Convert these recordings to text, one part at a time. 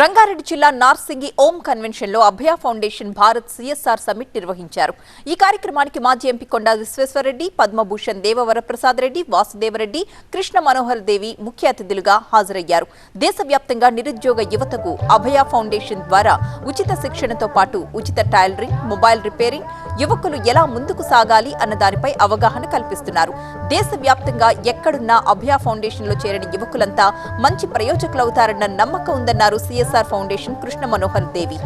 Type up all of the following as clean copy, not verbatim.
రంగారెడ్డి జిల్లా నార్సింగి ఓం కన్వెన్షన్ లో అభయ foundation Bharat CSR summit నిర్వహించారు. ఈ కార్యక్రమానికి మాజీ ఎంపీ కొండా విశ్వేశ్వరరెడ్డి, పద్మభూషణ్ దేవవరప్రసాద్ రెడ్డి, వాసుదేవరెడ్డి, కృష్ణ మనోహర్ దేవి ముఖ్య అతిథులుగా హాజరయ్యారు. దేశవ్యాప్తంగా నిరుద్యోగ యువతకు అభయ ఫౌండేషన్ ద్వారా ఉచిత శిక్షణతో పాటు ఉచిత టైలరింగ్, మొబైల్ రిపేరింగ్, యువకులు ఎలా ముందుకు సాగాలి అన్న దానిపై అవగాహన కల్పిస్తున్నారు. దేశవ్యాప్తంగా ఎక్కడున్నా అభయ ఫౌండేషన్ లో చేరిన యువకులంతా మంచి ప్రయోజకులవుతారన్న నమ్మకం ఉందన్నారు సిఎస్ఆర్ ఫౌండేషన్ కృష్ణ మనోహర్ దేవి.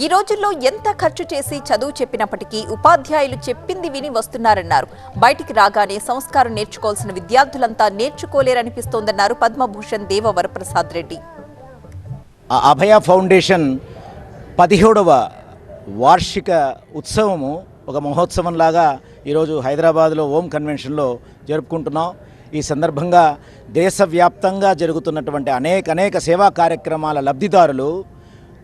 ఈ రోజుల్లో ఎంత ఖర్చు చేసి చదువు చెప్పినప్పటికీ ఉపాధ్యాయులు చెప్పింది విని వస్తున్నారన్నారు. బయటికి రాగానే సంస్కారం నేర్చుకోవాల్సిన విద్యార్థులంతా నేర్చుకోలేరనిపిస్తోందన్నారు పద్మభూషణ్ దేవవరప్రసాద్ రెడ్డి. అభయ ఫౌండేషన్ 17వ వార్షిక ఉత్సవము ఒక మహోత్సవంలాగా ఈరోజు హైదరాబాద్లో ఓం కన్వెన్షన్లో జరుపుకుంటున్నాం. ఈ సందర్భంగా దేశవ్యాప్తంగా జరుగుతున్నటువంటి అనేక సేవా కార్యక్రమాల లబ్ధిదారులు,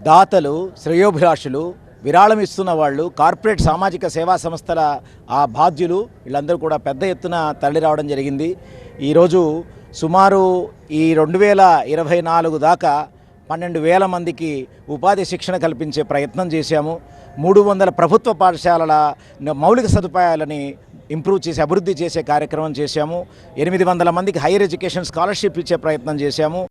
దాతలు, శ్రేయోభిలాషులు, విరాళం ఇస్తున్న వాళ్ళు, కార్పొరేట్ సామాజిక సేవా సంస్థల ఆ బాధ్యులు వీళ్ళందరూ కూడా పెద్ద ఎత్తున తరలి రావడం జరిగింది. ఈరోజు సుమారు ఈ 2024 దాకా 12,000 మందికి ఉపాధి శిక్షణ కల్పించే ప్రయత్నం చేశాము. 300 ప్రభుత్వ పాఠశాలల మౌలిక సదుపాయాలని ఇంప్రూవ్ చేసి అభివృద్ధి చేసే కార్యక్రమం చేశాము. 800 మందికి హైయర్ ఎడ్యుకేషన్ స్కాలర్షిప్ ఇచ్చే ప్రయత్నం చేశాము.